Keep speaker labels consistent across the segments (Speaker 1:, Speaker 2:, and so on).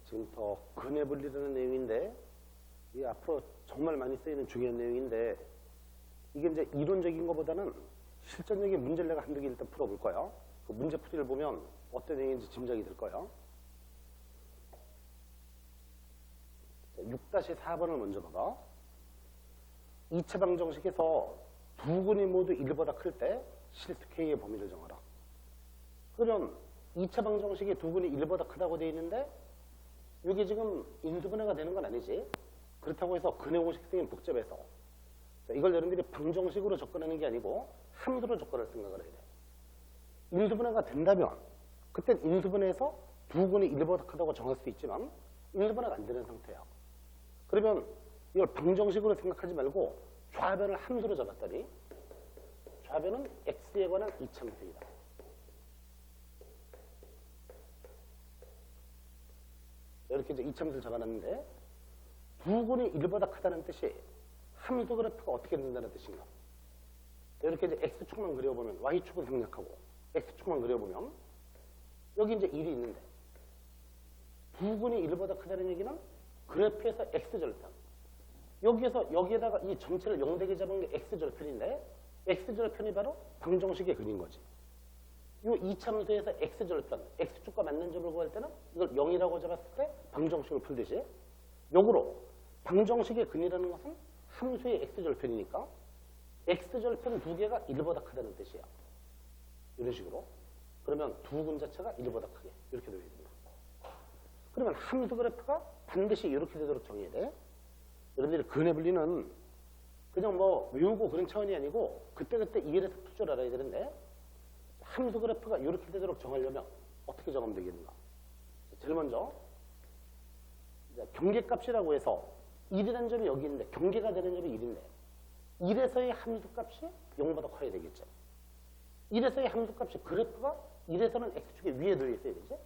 Speaker 1: 지금 더 근해 분리라는 내용인데 이게 앞으로 정말 많이 쓰이는 중요한 내용인데 이게 이제 이론적인 것보다는 실전적인 문제를 내가 한두 개 일단 풀어볼 거예요. 그 문제 풀이를 보면 어떤 내용인지 짐작이 될 거예요. 6-4번을 먼저 봐봐. 2차 방정식에서 두 근이 모두 1보다 클 때 실수 K의 범위를 정하라. 그러면 2차 방정식에 두 근이 1보다 크다고 되어 있는데 이게 지금 인수분해가 되는 건 아니지. 그렇다고 해서 근해 공식성이 복잡해서 이걸 여러분들이 방정식으로 접근하는 게 아니고 함수로 접근할 생각을 해야 돼. 인수분해가 된다면 그때 인수분해에서 두 근이 1보다 크다고 정할 수 있지만 인수분해가 안 되는 상태야. 그러면 이걸 방정식으로 생각하지 말고 좌변을 함수로 잡았더니 좌변은 x에 관한 이차함수이다. 이렇게 이제 이차함수를 잡아놨는데 두 근이 1보다 크다는 뜻이 함수 그래프가 어떻게 된다는 뜻인가? 이렇게 이제 x축만 그려보면 y축은 생략하고 x축만 그려보면 여기 이제 1이 있는데 두 근이 1보다 크다는 얘기는 그래프에서 x절편 여기에서 여기에다가 이 전체를 0되게 잡은 게 x절편인데 x절편이 바로 방정식의 근인 거지. 이 2차함수에서 x절편, x축과 맞는 점을 구할 때는 이걸 0이라고 잡았을 때 방정식을 풀듯이 역으로 방정식의 근이라는 것은 함수의 x절편이니까 x절편 두 개가 1보다 크다는 뜻이야. 이런 식으로. 그러면 두 근 자체가 1보다 크게 이렇게 되어야 됩니다. 그러면 함수 그래프가 반드시 이렇게 되도록 정해야 돼. 여러분들이 근해 분리는 그냥 뭐 외우고 그런 차원이 아니고 그때그때 이해를 풀 줄 알아야 되는데 함수 그래프가 이렇게 되도록 정하려면 어떻게 정하면 되겠는가? 제일 먼저 경계값이라고 해서 1이라는 점이 여기 있는데 경계가 되는 점이 1인데 1에서의 함수값이 0보다 커야 되겠죠. 1에서의 함수값이 그래프가 1에서는 x축에 위에 들어있어야 되지.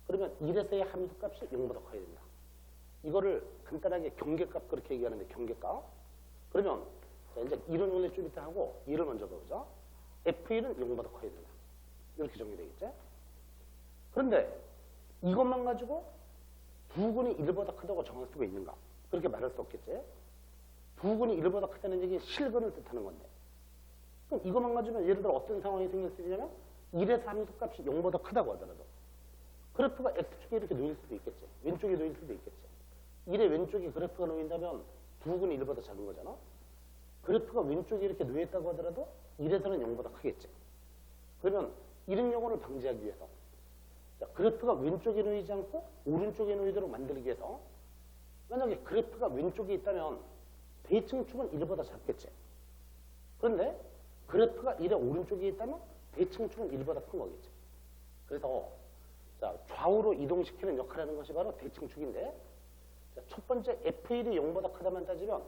Speaker 1: 그러면 1에서의 함수값이 0보다 커야 된다. 이거를 간단하게 경계값 그렇게 얘기하는데 경계값. 그러면 자, 이제 이론 원리 좀 이따 하고 2를 먼저 보자. F1은 0보다 커야 된다. 이렇게 정리되겠지. 그런데 이것만 가지고 두 근이 1보다 크다고 정할 수가 있는가? 그렇게 말할 수 없겠지. 두 근이 1보다 크다는 얘기는 실근을 뜻하는 건데. 그럼 이것만 가지면 예를 들어 어떤 상황이 생길 수 있냐면 1에서 함수값이 0보다 크다고 하더라도 그래프가 x축에 이렇게 놓일 수도 있겠지. 왼쪽에 놓일 수도 있겠지. 1의 왼쪽에 그래프가 놓인다면 두 근이 1보다 작은 거잖아. 그래프가 왼쪽에 이렇게 놓였다고 하더라도 1에서는 0보다 크겠지. 그러면 이런 경우를 방지하기 위해서 자, 그래프가 왼쪽에 놓이지 않고 오른쪽에 놓이도록 만들기 위해서 만약에 그래프가 왼쪽에 있다면 대칭축은 1보다 작겠지. 그런데 그래프가 1의 오른쪽에 있다면 대칭축은 1보다 큰 거겠지. 그래서 자, 좌우로 이동시키는 역할을 하는 것이 바로 대칭축인데 자, 첫 번째 F1이 0보다 크다만 따지면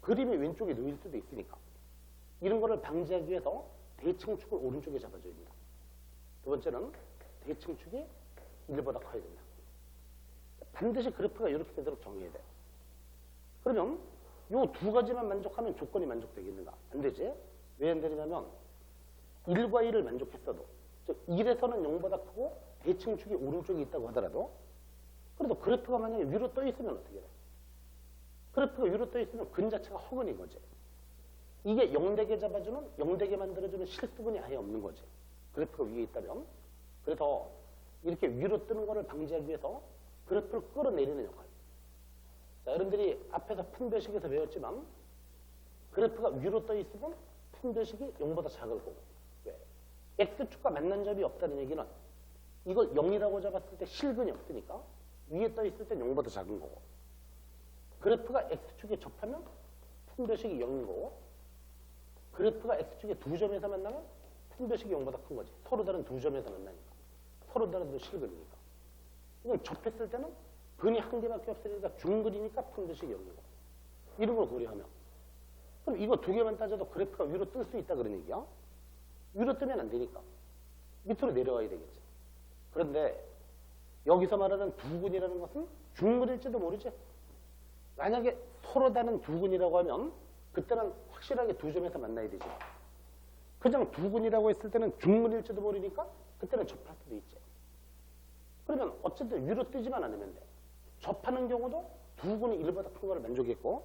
Speaker 1: 그림이 왼쪽에 놓일 수도 있으니까 이런 거를 방지하기 위해서 대칭축을 오른쪽에 잡아줘야 된다. 두 번째는 대칭축이 1보다 커야 된다. 반드시 그래프가 이렇게 되도록 정해야 돼. 그러면 이 두 가지만 만족하면 조건이 만족되겠는가? 안 되지. 왜 안 되냐면 1과 1을 만족했어도 즉 1에서는 0보다 크고 대칭축이 오른쪽에 있다고 하더라도 그래도 그래프가 만약에 위로 떠 있으면 어떻게 돼? 그래프가 위로 떠 있으면 근 자체가 허근인 거지. 이게 0되게 잡아주는 0되게 만들어주는 실수근이 아예 없는 거지. 그래프가 위에 있다면. 그래서 이렇게 위로 뜨는 거를 방지하기 위해서 그래프를 끌어내리는 역할. 자, 여러분들이 앞에서 분배식에서 배웠지만 그래프가 위로 떠 있으면 분배식이 0보다 작을 거고. 왜? x축과 만난 점이 없다는 얘기는 이걸 0이라고 잡았을 때 실근이 없으니까 위에 떠 있을 때 0보다 작은 거고. 그래프가 x축에 접하면 분배식이 0인 거고 그래프가 x축에 두 점에서 만나면 분배식이 0보다 큰 거지. 서로 다른 두 점에서 만나니까. 서로 다른 실근이니까. 이건 접했을 때는 근이 한 개밖에 없으니까 중근이니까 분배식이 0이고. 이런 걸 고려하면. 그럼 이거 두 개만 따져도 그래프가 위로 뜰 수 있다 그런 얘기야. 위로 뜨면 안 되니까. 밑으로 내려와야 되겠지. 그런데 여기서 말하는 두 근이라는 것은 중근일지도 모르지. 만약에 서로 다른 두 근이라고 하면 그때는 확실하게 두 점에서 만나야 되지. 그냥 두 근이라고 했을 때는 중근일지도 모르니까 그때는 접할 수도 있지. 그러면 어쨌든 위로 뜨지만 않으면 돼. 접하는 경우도 두 군이 1보다 큰 거를 만족했고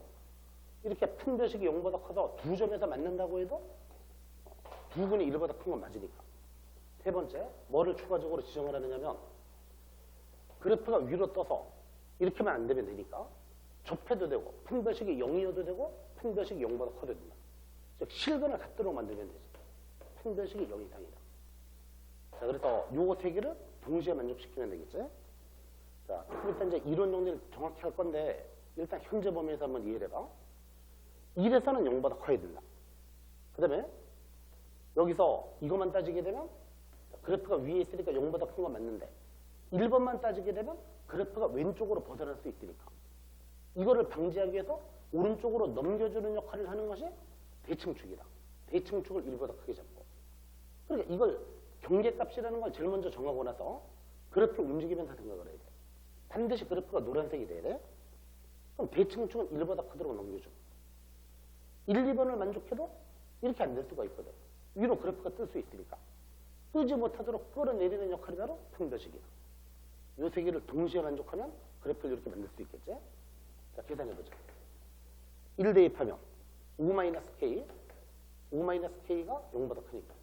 Speaker 1: 이렇게 판별식이 0보다 커서 두 점에서 맞는다고 해도 두 군이 1보다 큰 건 맞으니까. 세 번째, 뭐를 추가적으로 지정을 하느냐면 그래프가 위로 떠서 이렇게만 안 되면 되니까 접해도 되고 판별식이 0이어도 되고 판별식이 0보다 커도 된다. 즉 실근을 갖도록 만들면 되지. 판별식이 0 이상이다. 자, 그래서 요거 세 개를 동시에 만족시키면 되겠지. 자, 일단 이제 이론 정리를 정확히 할 건데 일단 현재 범위에서 한번 이해를 해봐. 1에서는 0보다 커야 된다. 그 다음에 여기서 이것만 따지게 되면 그래프가 위에 있으니까 0보다 큰 건 맞는데 1번만 따지게 되면 그래프가 왼쪽으로 벗어날 수 있으니까 이거를 방지하기 위해서 오른쪽으로 넘겨주는 역할을 하는 것이 대칭축이다. 대칭축을 1보다 크게 잡고 그러니까 이걸 경계값이라는 걸 제일 먼저 정하고 나서 그래프를 움직이면서 생각을 해야 돼. 반드시 그래프가 노란색이 돼야 돼. 그럼 대칭축은 1보다 크도록 넘겨줘. 1, 2번을 만족해도 이렇게 안 될 수가 있거든. 위로 그래프가 뜰 수 있으니까. 뜨지 못하도록 끌어내리는 역할이 바로 판별식이야. 이 세 개를 동시에 만족하면 그래프를 이렇게 만들 수 있겠지? 자, 계산해보자. 1 대입하면 5-k, 5-k가 0보다 크니까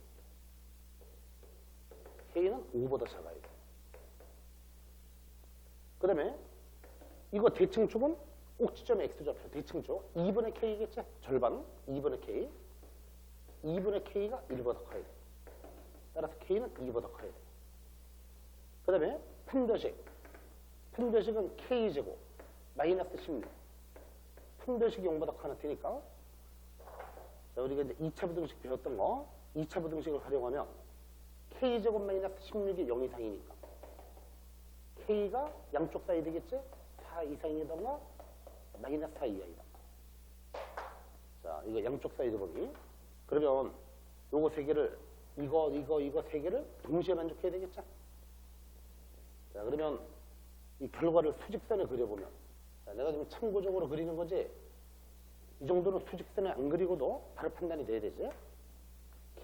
Speaker 1: k는 5보다 작아야 돼. 그 다음에 이거 대칭축은 꼭지점에 x좌표 대칭축 2분의 k겠지? 절반 2분의 k 2분의 k가 1보다 커야 돼. 따라서 k는 2보다 커야 돼. 그 다음에 판별식은 k제곱 마이너스 16 판별식이 0보다 커 나타니까 자, 우리가 이제 2차 부등식 배웠던 거 2차 부등식을 활용하면 k제곱 마이너스 16이 0 이상이니까 k가 양쪽 사이 되겠지? 4 이상이던가 마이너스 4 이하이다. 자, 이거 양쪽 사이드 범위. 그러면 요거 세 개를 이거 세 개를 동시에 만족해야 되겠죠? 자, 그러면 이 결과를 수직선에 그려보면 자, 내가 지금 참고적으로 그리는 거지 이 정도는 수직선에 안 그리고도 바로 판단이 돼야 되지.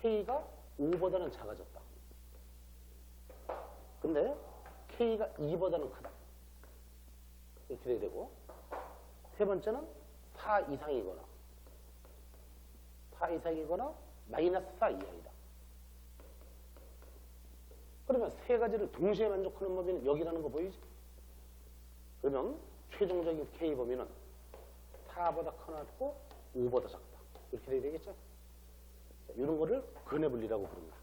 Speaker 1: k가 5보다는 작아졌다. 근데 k가 2보다는 크다. 이렇게 돼야 되고 세 번째는 4 이상이거나 마이너스 4 이하이다. 그러면 세 가지를 동시에 만족하는 범위는 여기라는 거 보이지? 그러면 최종적인 K 범위는 4보다 커나고 5보다 작다. 이렇게 돼야 되겠죠? 자, 이런 거를 근해 분리라고 부른다.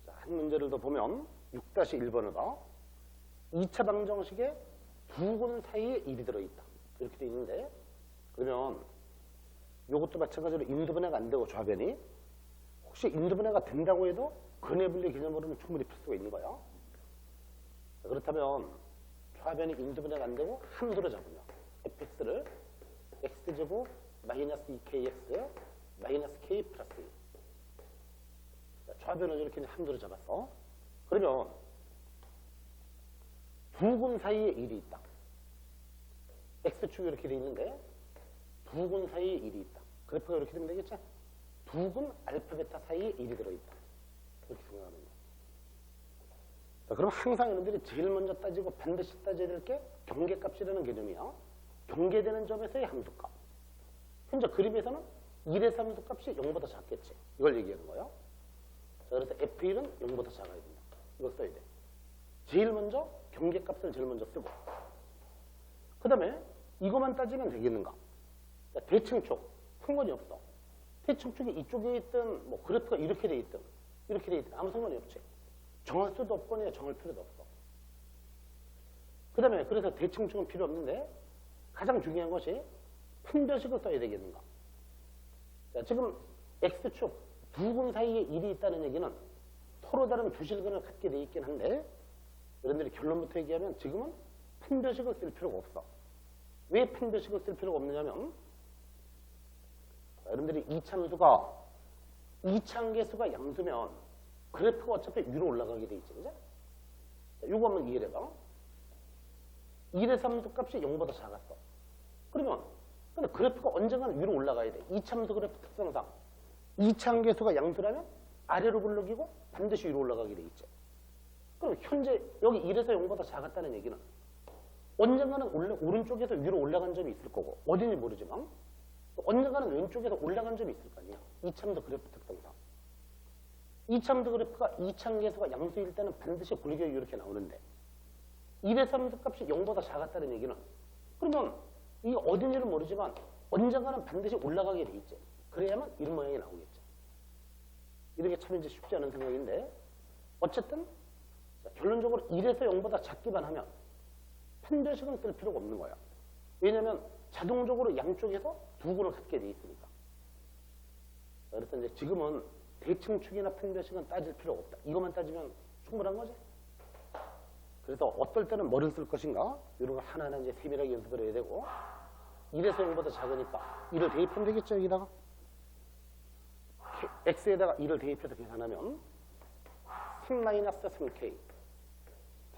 Speaker 1: 자, 한 문제를 더 보면 6-1번을 봐. 2차 방정식에 두 근 사이에 1이 들어있다. 이렇게 돼 있는데 그러면 이것도 마찬가지로 인두분해가 안 되고 좌변이 혹시 인두분해가 된다고 해도 근해분리 개념으로는 충분히 풀 수가 있는 거야. 그렇다면 좌변이 인두분해가 안 되고 함수로 잡으면 fx를 x제곱 마이너스 2kx 마이너스 k 플러스 1 좌변을 이렇게 함수로 잡았어. 그러면 두 근 사이에 1이 있다. x축이 이렇게 돼 있는데 두 근 사이에 1이 있다. 그래프가 이렇게 되면 되겠지? 두 근 알파 베타 사이에 1이 들어있다. 이렇게 생각하면 돼. 자, 그럼 항상 여러분들이 제일 먼저 따지고 반드시 따져야 될 게 경계값이라는 개념이야. 경계되는 점에서의 함수값. 현재 그림에서는 1에서 함수값이 0보다 작겠지. 이걸 얘기하는 거예요. 자, 그래서 f1은 0보다 작아야 된다. 이거 써야 돼. 제일 먼저 경계값을 제일 먼저 쓰고 그 다음에 이것만 따지면 되겠는가? 자, 대칭축 상관이 없어. 대칭축이 이쪽에 있든 뭐 그래프가 이렇게 돼 있든 아무 상관이 없지. 정할 수도 없고 그냥 정할 필요도 없어. 그 다음에 그래서 대칭축은 필요 없는데 가장 중요한 것이 판별식을 써야 되겠는가? 자, 지금 x축 두 근 사이에 1이 있다는 얘기는 서로 다른 두 실근을 갖게 돼 있긴 한데 여러분들이 결론부터 얘기하면 지금은 판별식을 쓸 필요가 없어. 왜 판별식을 쓸 필요가 없느냐면 여러분들이 이차함수가 이차함계수가 양수면 그래프가 어차피 위로 올라가게 돼 있지. 그죠? 이거 한번 이해를 해봐. 1에서 함수값이 0보다 작았어. 그러면 근데 그래프가 언젠가는 위로 올라가야 돼. 이차함수 그래프 특성상 이차함계수가 양수라면 아래로 굴러기고 반드시 위로 올라가게 돼 있지. 그럼 현재 여기 1에서 0보다 작았다는 얘기는 언젠가는 오른쪽에서 위로 올라간 점이 있을 거고 어딘지 모르지만 언젠가는 왼쪽에서 올라간 점이 있을 거 아니야. 이차함수 그래프 특성상. 이차함수 그래프가 이차함계수가 양수일 때는 반드시 골격이 이렇게 나오는데 1에서 함수 값이 0보다 작았다는 얘기는 그러면 이게 어딘지는 모르지만 언젠가는 반드시 올라가게 돼 있지. 그래야만 이런 모양이 나오겠죠. 이렇게 참 이제 쉽지 않은 생각인데 어쨌든 결론적으로 1에서 0보다 작기만 하면 판별식은 쓸 필요가 없는 거야. 왜냐하면 자동적으로 양쪽에서 두근을 갖게 돼 있으니까. 그래서 이제 지금은 대칭축이나 판별식은 따질 필요가 없다. 이것만 따지면 충분한 거지. 그래서 어떨 때는 뭐를 쓸 것인가 이런 걸 하나하나 이제 세밀하게 연습을 해야 되고 1에서 0보다 작으니까 1을 대입하면 되겠죠. 여기다가 x에다가 1을 대입해서 계산하면 3-3k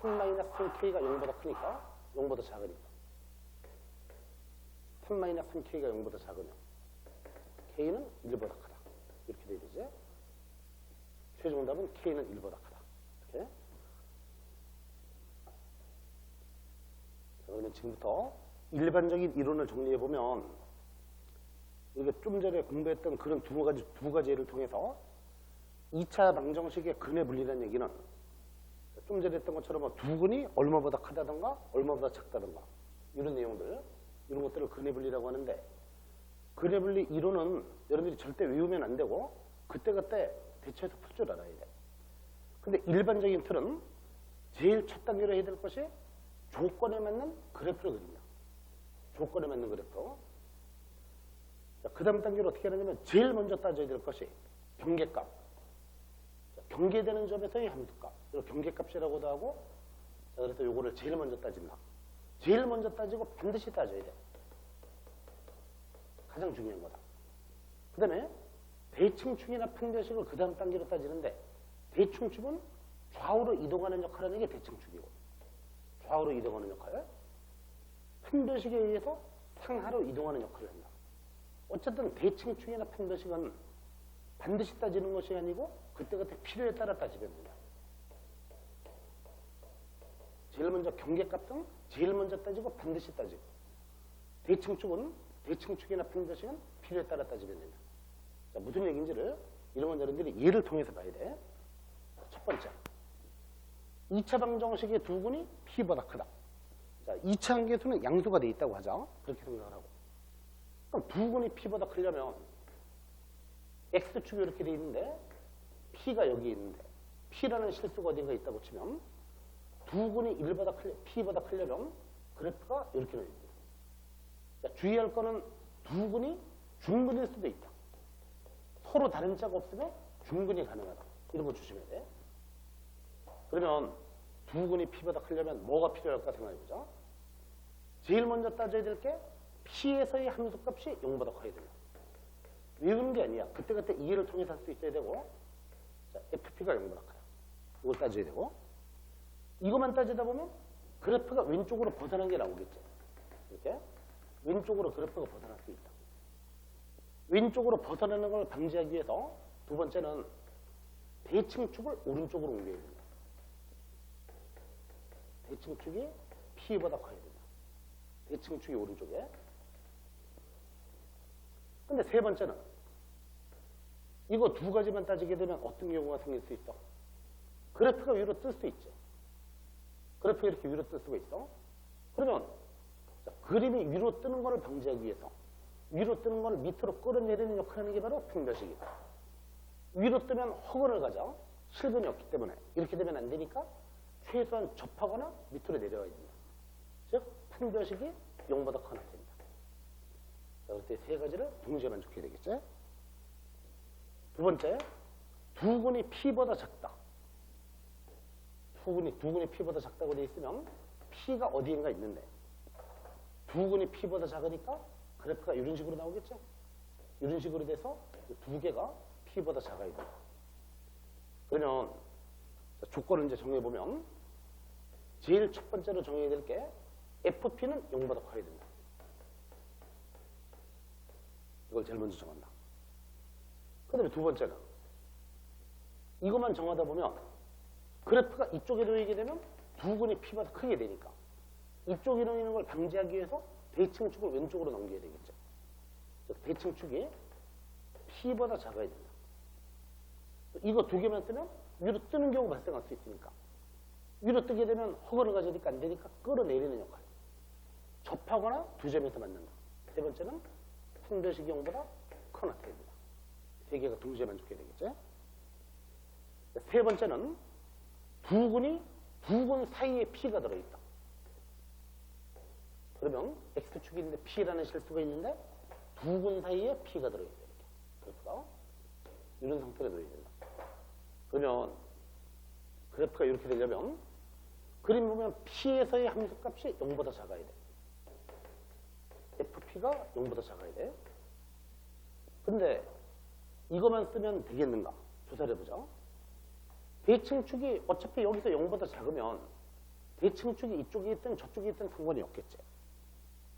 Speaker 1: 3-3k가 0보다 크니까 0보다 작으니까 3-3k가 0보다 작으면 k는 1보다 크다. 이렇게 돼야 되지. 최종답은 k는 1보다 크다. 이렇게. 자, 그러면 지금부터 일반적인 이론을 정리해보면 이게 좀 전에 공부했던 그런 두 가지 예를 통해서 2차 방정식의 근의 분리라는 얘기는 좀 전에 했던 것처럼 뭐 두근이 얼마보다 크다던가 얼마보다 작다던가 이런 내용들 이런 것들을 근의 분리라고 하는데 근의 분리 이론은 여러분들이 절대 외우면 안 되고 그때그때 대처해서 풀 줄 알아야 돼. 근데 일반적인 틀은 제일 첫 단계로 해야 될 것이 조건에 맞는 그래프를 그린다. 조건에 맞는 그래프. 그 다음 단계로 어떻게 하느냐면 제일 먼저 따져야 될 것이 경계값. 경계되는 점에서의 함수값. 이걸 경계값이라고도 하고 자, 그래서 요거를 제일 먼저 따진다. 제일 먼저 따지고 반드시 따져야 돼. 가장 중요한 거다. 그 다음에 대칭축이나 판별식을 그 다음 단계로 따지는데 대칭축은 좌우로 이동하는 역할을 하는 게 대칭축이고 좌우로 이동하는 역할 판별식에 의해서 상하로 이동하는 역할을 한다. 어쨌든 대칭축이나 판별식은 반드시 따지는 것이 아니고 그때그때 필요에 따라 따지면 된다. 제일 먼저 경계값은 제일 먼저 따지고 반드시 따지고 대칭축은 대칭축이나 판별식은 필요에 따라 따지면 된다. 자, 무슨 얘기인지를 이런 건 여러분들이 예를 통해서 봐야 돼. 첫 번째 2차 방정식의 두근이 p보다 크다. 자, 2차 함계수는 양수가 돼 있다고 하죠. 그렇게 생각을 하고 그럼 두근이 p보다 크려면 x축이 이렇게 돼 있는데 p가 여기 있는데 p라는 실수가 어딘가 있다고 치면 두근이 p보다 크려면 그래프가 이렇게 나옵니다. 주의할 거는 두근이 중근일 수도 있다. 서로 다른 자가 없으면 중근이 가능하다. 이런 거 조심해야 돼. 그러면 두근이 p보다 크려면 뭐가 필요할까 생각해보자. 제일 먼저 따져야 될 게 p에서의 함수값이 0보다 커야 된다. 외우는 게 아니야. 그때그때 이해를 통해서 할 수 있어야 되고 자, fp가 0보다 커요. 이걸 따져야 되고 이것만 따지다 보면 그래프가 왼쪽으로 벗어난 게 나오겠죠. 이렇게 왼쪽으로 그래프가 벗어날 수 있다. 왼쪽으로 벗어나는 걸 방지하기 위해서 두 번째는 대칭축을 오른쪽으로 옮겨야 된다. 대칭축이 p보다 커야 된다. 대칭축이 오른쪽에. 근데 세 번째는 이거 두 가지만 따지게 되면 어떤 경우가 생길 수 있어? 그래프가 위로 뜰 수 있지. 그래프가 이렇게 위로 뜰 수가 있어. 그러면 자, 그림이 위로 뜨는 것을 방지하기 위해서 위로 뜨는 걸 밑으로 끌어내리는 역할을 하는 게 바로 판별식이다. 위로 뜨면 허근을 가져. 실근이 없기 때문에 이렇게 되면 안 되니까 최소한 접하거나 밑으로 내려와야 된다. 즉 판별식이 0보다 커나 됩니다. 자, 그때 세 가지를 동시에 만족해야 되겠죠. 두 번째, 두근이 p보다 작다. 두근이 p보다 작다고 되어 있으면 p가 어디인가 있는데 두근이 p보다 작으니까 그래프가 이런 식으로 나오겠죠. 이런 식으로 돼서 두 개가 p보다 작아야 돼요. 그러면 조건을 이제 정해보면 제일 첫 번째로 정해야 될 게 fp는 0보다 커야 된다. 이걸 제일 먼저 정한다. 그 다음에 두 번째는 이것만 정하다 보면 그래프가 이쪽에 놓이게 되면 두근이 P보다 크게 되니까 이쪽에 놓이는 걸 방지하기 위해서 대칭축을 왼쪽으로 넘겨야 되겠죠. 대칭축이 P보다 작아야 된다. 이거 두 개만 쓰면 위로 뜨는 경우가 발생할 수 있으니까 위로 뜨게 되면 허거를 가져니까 안 되니까 끌어내리는 역할. 접하거나 두 점에서 만난다. 세 번째는 판별식이 0보다 커 나타야 된다. 세 개가 동시에 만족해야 되겠죠. 세 번째는 두근 사이에 P가 들어있다. 그러면 X축이 있는데 P라는 실수가 있는데 두근 사이에 P가 들어있다. 이렇게. 그래프가 이런 상태로 놓여야 된다. 그러면 그래프가 이렇게 되려면 그림 보면 P에서의 함수값이 0보다 작아야 돼. FP가 0보다 작아야 돼. 근데 이것만 쓰면 되겠는가? 조사를 해보자. 대칭축이 어차피 여기서 0보다 작으면 대칭축이 이쪽에 있든 저쪽에 있든 상관이 없겠지.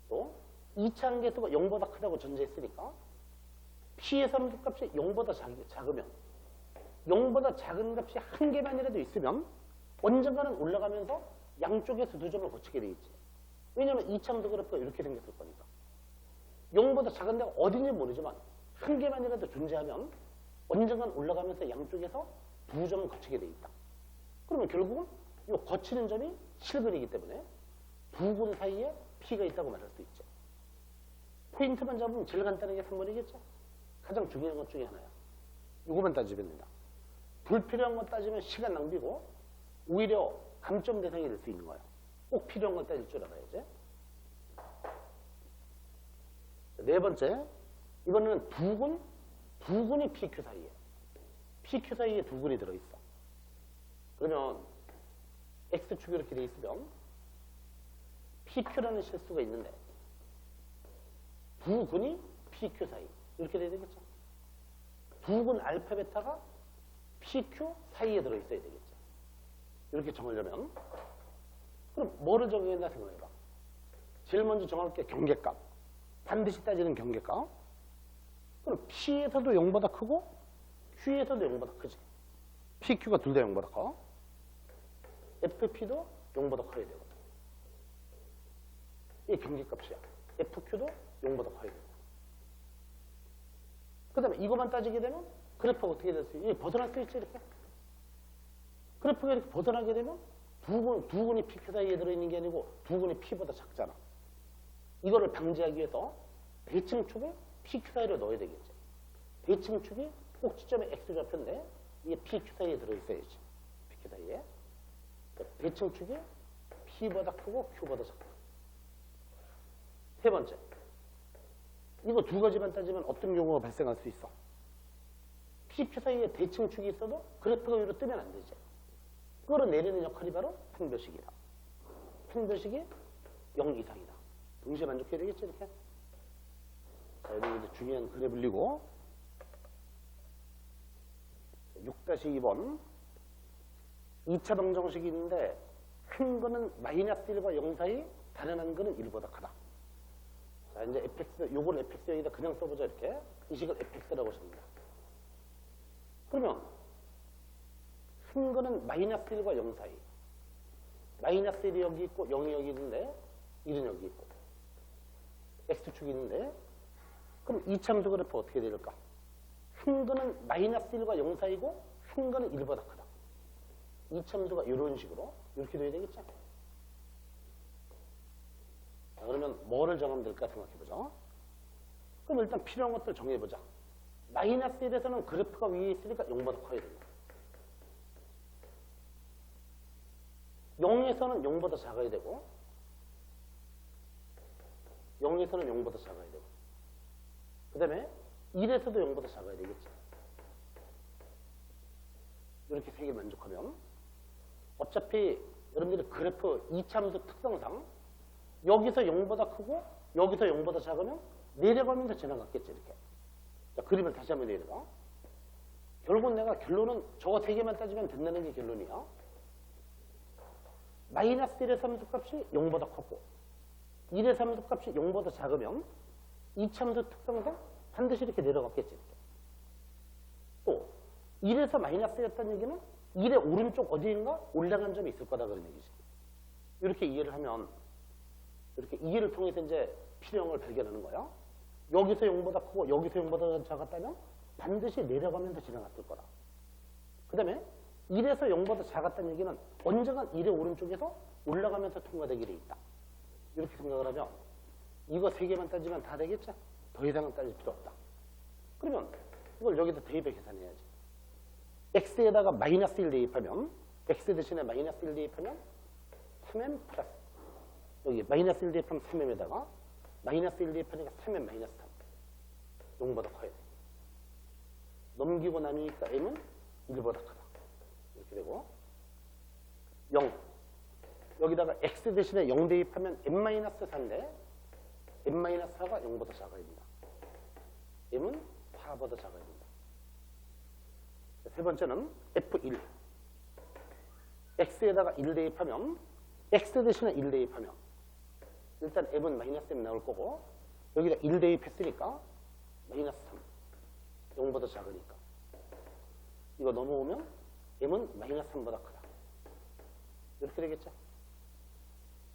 Speaker 1: 또 2차 한계수가 0보다 크다고 전제했으니까 P의 함수값이 0보다 작으면 0보다 작은 값이 한 개만이라도 있으면 언젠가는 올라가면서 양쪽에서 두 점을 거치게 돼 있지. 왜냐하면 2차 함수 그래프가 이렇게 생겼을 거니까. 0보다 작은 데가 어딘지 모르지만 한 개만이라도 존재하면 언젠간 올라가면서 양쪽에서 두 점을 거치게 돼 있다. 그러면 결국은 이 거치는 점이 실근이기 때문에 두 근 사이에 P가 있다고 말할 수 있죠. 포인트만 잡으면 제일 간단한 게 3번이겠죠. 가장 중요한 것 중에 하나야. 이거만 따지면 된다. 불필요한 것 따지면 시간 낭비고 오히려 감점 대상이 될 수 있는 거야. 꼭 필요한 건 따질 줄 알아야지. 네 번째, 이번에는 두근이 PQ 사이에. PQ 사이에 두근이 들어있어. 그러면 X축이 이렇게 돼 있으면 PQ라는 실수가 있는데 두근이 PQ 사이. 이렇게 돼야 되겠죠. 두근 알파 베타가 PQ 사이에 들어있어야 되겠죠. 이렇게 정하려면 그럼 뭐를 정해야 된다 생각해봐. 제일 먼저 정할 게 경계값. 반드시 따지는 경계값. 그럼 P에서도 0보다 크고 Q에서도 0보다 크지. PQ가 둘 다 0보다 커. FP도 0보다 커야 되거든. 이게 경계값이야. FQ도 0보다 커야 되고. 그 다음에 이것만 따지게 되면 그래프가 어떻게 될 수 있지? 벗어날 수 있지 이렇게. 그래프가 이렇게 벗어나게 되면 두근이 PQ 사이에 들어있는 게 아니고 두근이 P보다 작잖아. 이거를 방지하기 위해서 대칭축을 PQ 사이로 넣어야 되겠지. 대칭축이 꼭지점에 X좌표인데 이게 PQ 사이에 들어있어야지. PQ 사이에. 대칭축이 P보다 크고 Q보다 작다. 세 번째. 이거 두 가지만 따지면 어떤 경우가 발생할 수 있어? PQ 사이에 대칭축이 있어도 그래프가 위로 뜨면 안 되지. 끌어내리는 역할이 바로 판별식이다. 판별식이 0 이상이다. 동시에 만족해야 되겠지 이렇게. 자, 여기 이제 중요한 그래블리고 6-2번 2차 방정식이 있는데 한 거는 마이너스 1과 0 사이, 다른 한 거는 1보다 크다. 자, 이제 fx, 요걸 fx 여기다 그냥 써보자 이렇게. 이 식을 fx라고 씁니다. 그러면 한 거는 마이너스 1과 0 사이. 마이너스 1이 여기 있고 0이 여기 있는데 1은 여기 있고 x축이 있는데 그럼 이참수 그래프 어떻게 될까? 한 거는 마이너스 1과 0 사이고 한 거는 1보다 크다. 이참수가 이런 식으로 이렇게 돼야 되겠죠? 자, 그러면 뭐를 정하면 될까 생각해보자. 그럼 일단 필요한 것들 정해보자. 마이너스 1에서는 그래프가 위에 있으니까 0보다 커야 된다. 0에서는 0보다 작아야 되고 0에서는 0보다 작아야 되고 그 다음에 1에서도 0보다 작아야 되겠지. 이렇게 세 개 만족하면 어차피 여러분들이 그래프 2차함수 특성상 여기서 0보다 크고 여기서 0보다 작으면 내려가면서 지나갔겠지 이렇게. 자, 그림을 다시 한번 내려가. 결국은 내가 결론은 저거 세 개만 따지면 된다는 게 결론이야. 마이너스 1의 함수값이 0보다 컸고 1의 함수값이 0보다 작으면 2차함수 특성상 반드시 이렇게 내려갔겠지. 이렇게. 또 1에서 마이너스였다는 얘기는 1의 오른쪽 어디인가 올라간 점이 있을 거다 그런 얘기지. 이렇게 이해를 하면 이렇게 이해를 통해서 이제 필요형을 발견하는 거야. 여기서 0보다 크고 여기서 0보다 작았다면 반드시 내려가면서 지나갔을 거다. 그 다음에 1에서 0보다 작았다는 얘기는 언젠간 1의 오른쪽에서 올라가면서 통과되게 돼 있다. 이렇게 생각을 하면 이거 3개만 따지면 다 되겠죠? 더 이상은 따질 필요 없다. 그러면 이걸 여기다 대입해 계산해야지. x에다가 마이너스 1 대입하면 x 대신에 마이너스 1 대입하면 3m 플러스 여기 마이너스 1 대입하면 3m에다가 마이너스 1 대입하니까 3m 마이너스 3 0보다 커야 돼. 넘기고 나니까 m은 1보다 크다. 이렇게 되고 0 여기다가 x 대신에 0 대입하면 m-4인데 m-4가 0보다 작아야 된다. m은 4보다 작아야 된다. 세 번째는 f1 x에다가 1 대입하면 x 대신에 1 대입하면 일단 m은 마이너스 m 나올 거고 여기다 1 대입했으니까 마이너스 3 0보다 작으니까 이거 넘어오면 m은 마이너스 3보다 크다. 이렇게 되겠죠?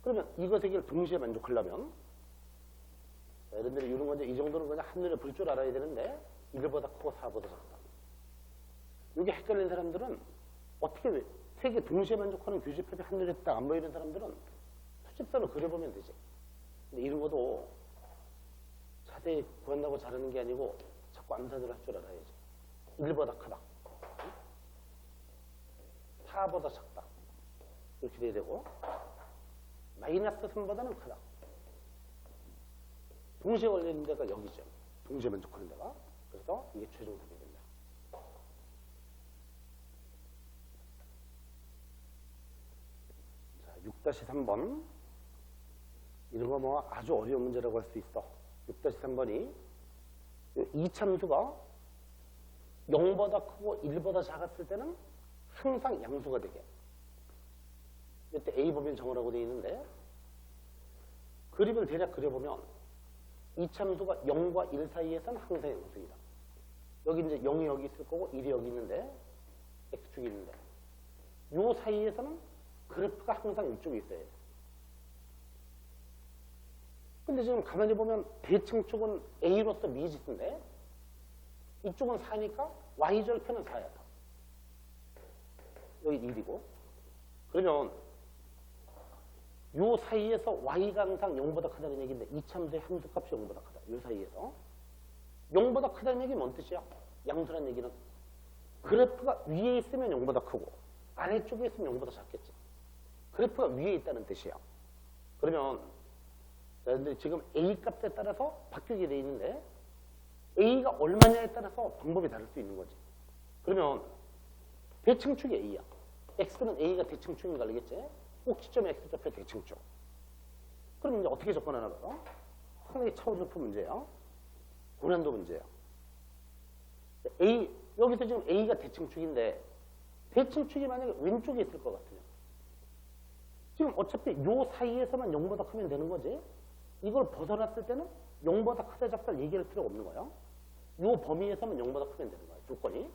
Speaker 1: 그러면 이거 세 개를 동시에 만족하려면 여러분들이 이런 건데 이 정도는 그냥 한눈에 볼 줄 알아야 되는데 1보다 크고 4보다 작다. 이게 헷갈리는 사람들은 어떻게 세 개 동시에 만족하는 교집합이 한눈에 딱 안 보이는 사람들은 수집선을 그려보면 되지. 근데 이런 것도 자세히 구한다고 잘하는 게 아니고 자꾸 암산을 할 줄 알아야지. 1보다 크다. 4보다 작다. 이렇게 돼야 되고 마이너스 3보다는 크다. 동시에 걸리는 데가 여기죠. 동시에 만족하는 데가. 그래서 이게 최종 답이 됩니다. 자, 6-3번. 이런 거 뭐 아주 어려운 문제라고 할 수 있어. 6-3번이 이 참수가 0보다 크고 1보다 작았을 때는 항상 양수가 되게. 이때 A 법인 정의라고 되어 있는데 그림을 대략 그려보면 이 참수가 0과 1 사이에서는 항상 양수이다. 여기 이제 0이 여기 있을 거고 1이 여기 있는데 X축이 있는데 요 사이에서는 그래프가 항상 이쪽에 있어야 돼. 근데 지금 가만히 보면 대칭축은 A로서 미지수인데 이쪽은 4니까 Y절편은 4야. 여기 1이고 그러면 요 사이에서 Y가 항상 0보다 크다는 얘기인데 이 참수의 함수값이 0보다 크다. 요 사이에서 0보다 크다는 얘기는 뭔 뜻이야? 양수란 얘기는 그래프가 위에 있으면 0보다 크고 아래쪽에 있으면 0보다 작겠지. 그래프가 위에 있다는 뜻이야. 그러면 여러분들이 지금 A 값에 따라서 바뀌게 돼 있는데 A가 얼마냐에 따라서 방법이 다를 수 있는 거지. 그러면 대칭축이 A야. X는 A가 대칭축인 거 알겠지? 꼭지점 X좌표 대칭축. 그럼 이제 어떻게 접근하나 봐요? 상당히 차원이 높은 문제야. 고난도 문제야. A, 여기서 지금 A가 대칭축인데 대칭축이 만약에 왼쪽에 있을 것 같으면 지금 어차피 요 사이에서만 0보다 크면 되는 거지. 이걸 벗어났을 때는 0보다 크다 작다 얘기할 필요가 없는 거야. 요 범위에서만 0보다 크면 되는 거야. 조건이.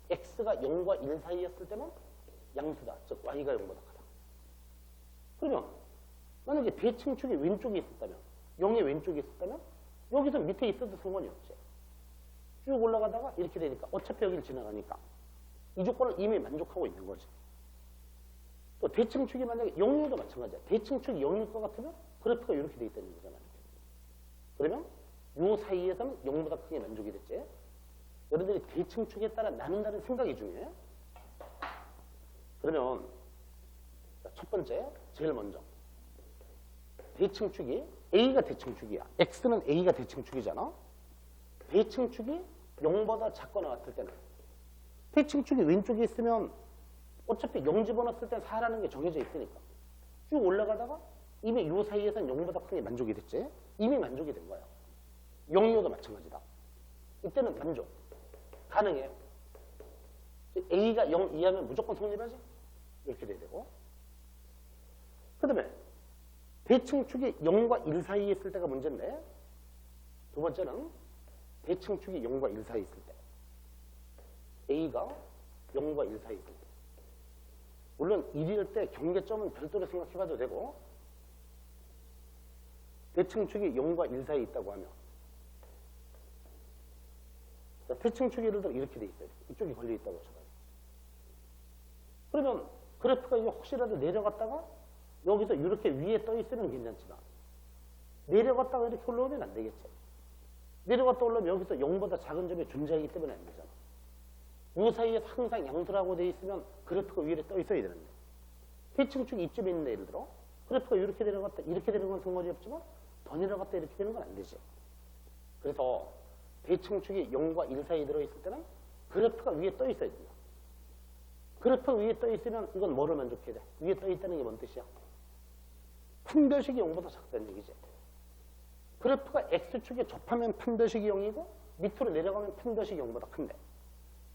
Speaker 1: X가 0과 1 사이였을 때는 양수다. 즉 Y가 0보다 크다. 그러면 만약에 대칭축이 왼쪽에 있었다면 0의 왼쪽에 있었다면 여기서 밑에 있어도 상관이 없지. 쭉 올라가다가 이렇게 되니까 어차피 여기를 지나가니까 이 조건을 이미 만족하고 있는 거지. 또 대칭축이 만약에 0이어도 마찬가지야. 대칭축이 0일 것 같으면 그래프가 이렇게 돼 있다는 거잖아. 그러면 요 사이에서는 0보다 크게 만족이 됐지. 여러분들이 대칭축에 따라 나눈다는 생각이 중요해. 그러면 첫 번째, 제일 먼저 대칭축이 A가 대칭축이야. X는 A가 대칭축이잖아. 대칭축이 0보다 작거나 같을 때는 대칭축이 왼쪽에 있으면 어차피 0 집어넣었을 땐 4라는 게 정해져 있으니까 쭉 올라가다가 이미 요 사이에서는 0보다 크게 만족이 됐지. 이미 만족이 된 거야. 0이어도 마찬가지다. 이때는 만족. 가능해. A가 0 이하면 무조건 성립하지? 이렇게 돼야 되고. 그 다음에 대칭축이 0과 1 사이에 있을 때가 문제인데 두 번째는 대칭축이 0과 1 사이에 있을 때 A가 0과 1 사이에 있을 때 물론 1일 때 경계점은 별도로 생각해봐도 되고 대칭축이 0과 1 사이에 있다고 하면 대칭축이 예를 들어 이렇게 돼 있어요. 이쪽이 걸려있다고 쳐봐요. 그러면 그래프가 이게 혹시라도 내려갔다가 여기서 이렇게 위에 떠 있으면 괜찮지만 내려갔다가 이렇게 올라오면 안 되겠지. 내려갔다 올라오면 여기서 0보다 작은 점이 존재하기 때문에 안 되잖아. 이 사이에서 항상 양수라고 돼 있으면 그래프가 위에 떠 있어야 되는데 대칭축이 이쯤에 있는데 예를 들어 그래프가 이렇게 내려갔다 이렇게 되는 건 상관이 없지만 더 내려갔다 이렇게 되는 건 안 되지. 그래서 대칭축이 0과 1 사이에 들어있을 때는 그래프가 위에 떠 있어야 된다. 그래프가 위에 떠 있으면 이건 뭐를 만족해야 돼? 위에 떠 있다는 게 뭔 뜻이야? 판별식이 0보다 작다는 얘기지. 그래프가 X축에 접하면 판별식이 0이고 밑으로 내려가면 판별식이 0보다 큰데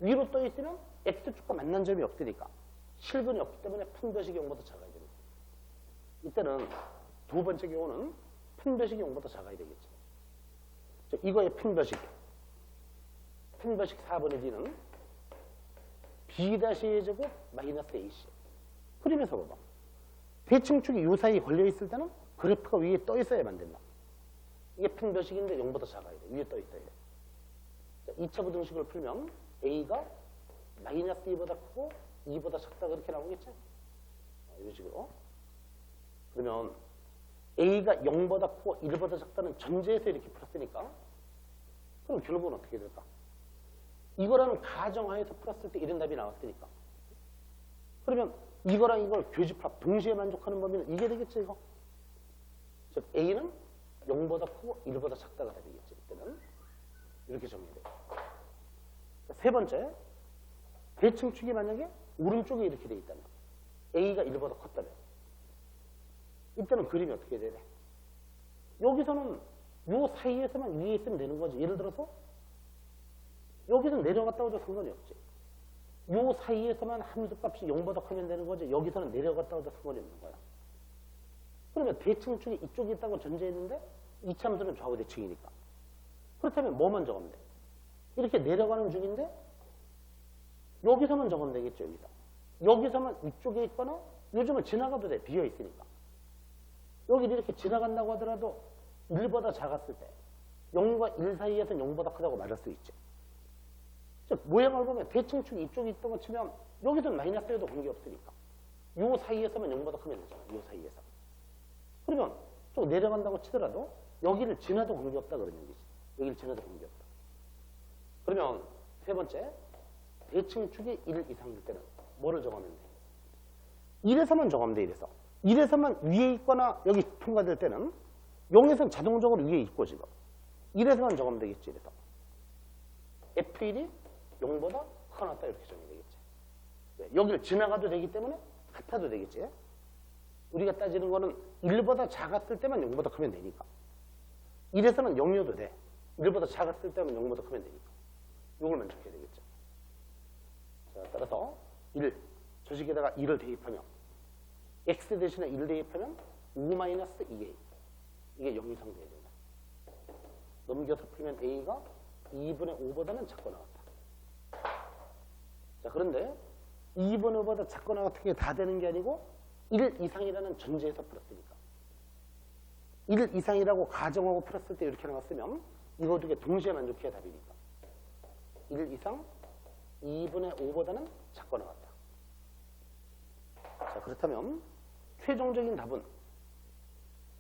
Speaker 1: 위로 떠 있으면 X축과 만난 점이 없으니까 실근이 없기 때문에 판별식이 0보다 작아야 됩니다. 이때는 두 번째 경우는 판별식이 0보다 작아야 되겠죠. 이거의 판별식 4분의 D는 B-A의 제곱 마이너스 AC. 그림에서 봐봐. 대칭축이 이 사이에 걸려있을 때는 그래프가 위에 떠 있어야만 된다. 이게 판별식인데 0보다 작아야 돼. 위에 떠 있어야 돼. 자, 2차 부등식을 풀면 A가 마이너스 2보다 크고 2보다 작다 그렇게 나오겠지? 이런 식으로. 그러면 A가 0보다 크고 1보다 작다는 전제에서 이렇게 풀었으니까 그럼 결국은 어떻게 될까? 이거라는 가정하에서 풀었을 때 이런 답이 나왔으니까. 그러면 이거랑 이걸 교집합, 동시에 만족하는 범위는 이게 되겠죠, 이거? 즉, A는 0보다 크고 1보다 작다가 답이겠지. 이때는 이렇게 정리돼요. 세 번째, 대칭축이 만약에 오른쪽에 이렇게 돼 있다면 A가 1보다 컸다면 이때는 그림이 어떻게 돼야 돼? 여기서는 요 사이에서만 위에 있으면 되는 거지. 예를 들어서 여기서 내려갔다 오도 상관이 없지. 요 사이에서만 함수값이 0보다 크면 되는 거지. 여기서는 내려갔다 오도 상관이 없는 거야. 그러면 대칭축이 이쪽에 있다고 전제했는데 이참수는 좌우 대칭이니까. 그렇다면 뭐만 적으면 돼? 이렇게 내려가는 중인데 여기서만 적으면 되겠죠. 여기서만 이쪽에 있거나 요즘은 지나가도 돼. 비어 있으니까. 여기를 이렇게 지나간다고 하더라도 1보다 작았을 때 0과 1 사이에서는 0보다 크다고 말할 수 있지. 즉 모양을 보면 대칭축이 이쪽에 있다고 치면 여기서는 마이너스여도 관계없으니까 요 사이에서만 0보다 크면 되잖아. 요 사이에서. 그러면 좀 내려간다고 치더라도 여기를 지나도 관계없다 그런 얘기지. 여기를 지나도 관계없다. 그러면 세 번째, 대칭축이 1 이상일 때는 뭐를 정하면 돼? 1에서만 정하면 돼. 1에서만 위에 있거나 여기 통과될 때는 0에서는 자동적으로 위에 있고 지금 1에서만 정하면 되겠지. 이래서 F1이 0보다 커 낫다 이렇게 정의되겠지. 여기를 지나가도 되기 때문에 같아도 되겠지. 우리가 따지는 거는 1보다 작았을 때만 0보다 크면 되니까. 1에서는 0이어도 돼. 1보다 작았을 때만 0보다 크면 되니까. 이걸 만족해야 되겠죠. 자, 따라서 1, 저 식에다가 2를 대입하면 x 대신에 1 대입하면 5-2a. 이게 0 이상 돼야 된다. 넘겨서 풀면 a가 2분의 5보다는 작거나 같다. 자, 그런데 2분의 5보다 작거나 같은 게 다 되는 게 아니고 1 이상이라는 전제에서 풀었으니까. 1 이상이라고 가정하고 풀었을 때 이렇게 나왔으면 이거 두 개 동시에 만족해야 답이니까. 1 이상 2분의 5보다는 작거나 같다. 자, 그렇다면 최종적인 답은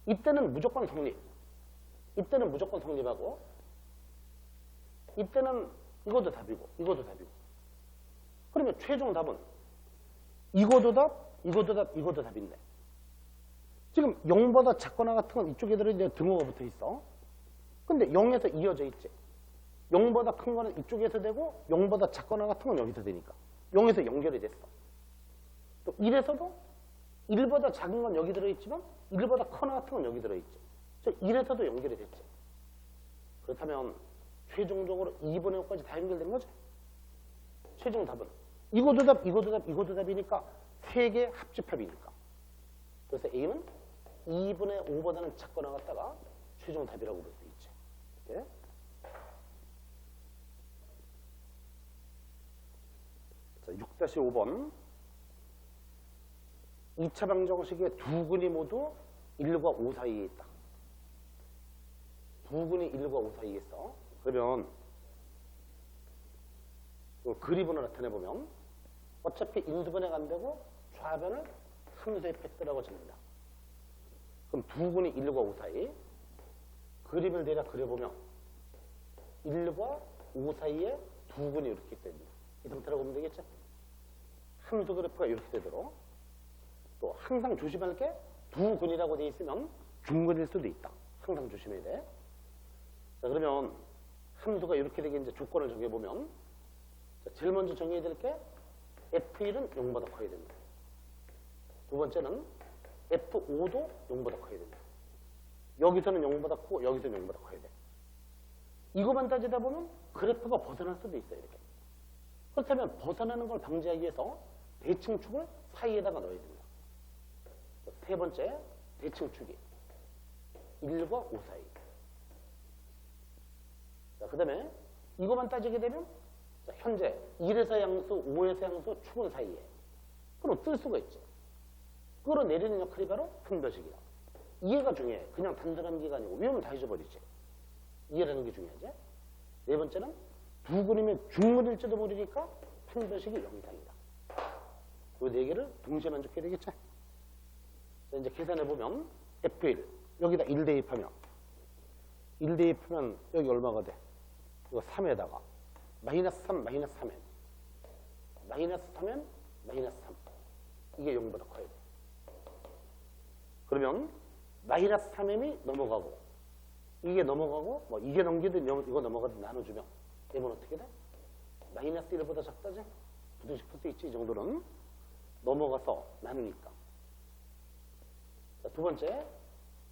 Speaker 1: 이때는 무조건 성립. 이때는 무조건 성립하고 이때는 이것도 답이고 이것도 답이고. 그러면 최종 답은 이것도 답, 이것도 답, 이것도 답인데 지금 0보다 작거나 같은 건 이쪽에 들어 이제 등호가 붙어 있어. 근데 0에서 이어져 있지. 0보다 큰 거는 이쪽에서 되고 0보다 작거나 같은 건 여기서 되니까 0에서 연결이 됐어. 또 1에서도 1보다 작은 건 여기 들어있지만 1보다 커나 같은 건 여기 들어있지. 즉 1에서도 연결이 됐지. 그렇다면 최종적으로 2분의 5까지 다 연결된 거지. 최종 답은 이것도 답, 이것도 답, 이것도 답이니까 3개 합집합이니까. 그래서 A는 2분의 5보다는 작거나 같다가 최종 답이라고 볼 수 있지. 이렇게. 자, 6-5번. 2차 방정식의 두 근이 모두 1과 5 사이에 있다. 두 근이 1과 5 사이에 있어. 그러면 그림으로 나타내보면 어차피 인수분해 안 되고 좌변을 함수의 팩트라고 적는다. 그럼 두 근이 1과 5 사이 그림을 대략 그려보면 1과 5 사이에 두 근이 이렇게 됩니다. 이 상태라고 보면 되겠죠? 함수 그래프가 이렇게 되도록 또 항상 조심할 게 두 근이라고 되어 있으면 중근일 수도 있다. 항상 조심해야 돼. 자, 그러면 함수가 이렇게 되게 이제 조건을 정해보면 자, 제일 먼저 정해야 될 게 F1은 0보다 커야 된다. 두 번째는 F5도 0보다 커야 된다. 여기서는 0보다 크고 여기서는 0보다 커야 돼. 이것만 따지다 보면 그래프가 벗어날 수도 있어요. 이렇게. 그렇다면 벗어나는 걸 방지하기 위해서 대칭축을 사이에다가 넣어야 됩니다. 세 번째, 대칭축이 1과 5 사이. 자, 그 다음에 이것만 따지게 되면 자, 현재 1에서 양수, 5에서 양수, 축은 사이에. 그럼 뜰 수가 있지. 끌어내리는 역할이 바로 분별식이야. 이해가 중요해. 그냥 단순한 기가 아니고 외우면 다 잊어버리지. 이해라는 게 중요하지. 네 번째는 두 근이면 중근일지도 모르니까 분별식이 0 이상이다. 이 네 개를 동시에 만족해야 되겠지. 자, 이제 계산해보면 F1 여기다 1 대입하면 1 대입하면 여기 얼마가 돼? 이거 3에다가 마이너스 3, 마이너스 3n 마이너스 3n, 마이너스 3 이게 0보다 커야 돼. 그러면 마이너스 3n이 넘어가고 이게 넘어가고 뭐 이게 넘기든 이거 넘어가든 나눠주면 얘는 어떻게 돼? 마이너스 1보다 작다지? 부등식 풀 수 있지. 이 정도는 넘어가서 나누니까. 자, 두 번째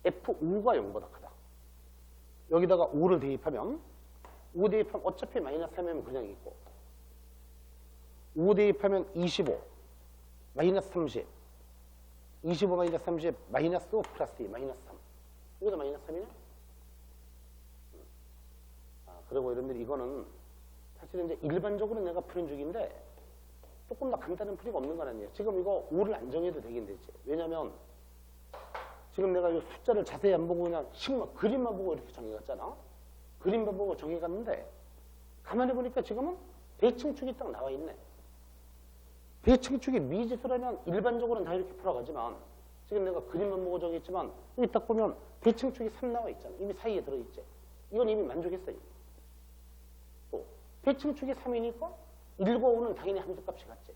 Speaker 1: F5가 0보다 크다. 여기다가 5를 대입하면 5 대입하면 어차피 마이너스 3이면 그냥 있고 5 대입하면 25 마이너스 30 25 마이너스 30 마이너스 5 플러스 2 마이너스 3 이거도 마이너스 3이네? 그리고 여러분들 이거는 사실은 이제 일반적으로 내가 푸는 중인데 조금 더 간단한 풀이가 없는 건 아니에요. 지금 이거 5를 안 정해도 되긴 되지. 왜냐면 지금 내가 이 숫자를 자세히 안 보고 그냥 그림만 보고 이렇게 정해갔잖아. 그림만 보고 정해갔는데 가만히 보니까 지금은 대칭축이 딱 나와 있네. 대칭축이 미지수라면 일반적으로는 다 이렇게 풀어가지만 지금 내가 그림만 보고 정했지만 여기 딱 보면 대칭축이 3 나와 있잖아. 이미 사이에 들어있지. 이건 이미 만족했어요. 또 대칭축이 3이니까 1과 5는 당연히 함수값이 같지.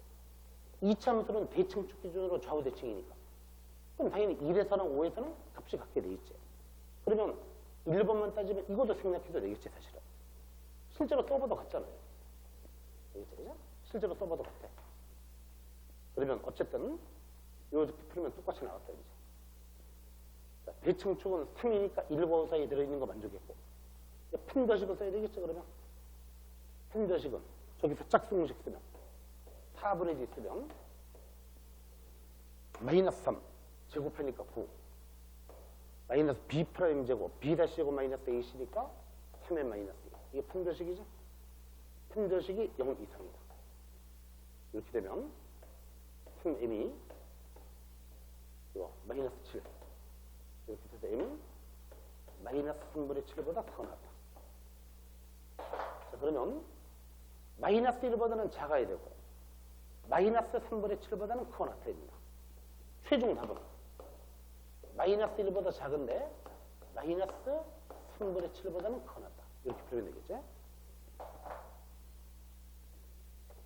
Speaker 1: 2차 함수는 대칭축 기준으로 좌우 대칭이니까. 그럼 당연히 1에서는 5에서는 값이 같게 돼 있지. 그러면 1번만 따지면 이것도 생략해도 되겠지, 사실은. 실제로 써봐도 같잖아요. 되겠지, 그죠? 실제로 써봐도 같아. 그러면 어쨌든 이렇게 풀면 똑같이 나왔다, 이제. 자, 대칭축은 3이니까 1과 5 사이에 들어있는 거 만족했고. 편별식을 써야 되겠죠, 그러면? 편별식은 저기서 짝수공식 쓰면 4분의 1 쓰면 마이너스 3 제곱하니까 9 마이너스 b 프라임 제곱 b 다시 제곱 마이너스 ac니까 3n 마이너스 2 이게 편별식이죠. 편별식이 0 이상이다. 이렇게 되면 3m이 이거 마이너스 7 이렇게 돼서 m은 마이너스 3분의 7보다 더 낫다. 자, 그러면 마이너스 1보다는 작아야 되고 마이너스 3분의 7보다는 크고 나타야 됩니다. 최종 답은 마이너스 1보다 작은데 마이너스 3분의 7보다는 크고 낫다. 이렇게 표현되겠죠?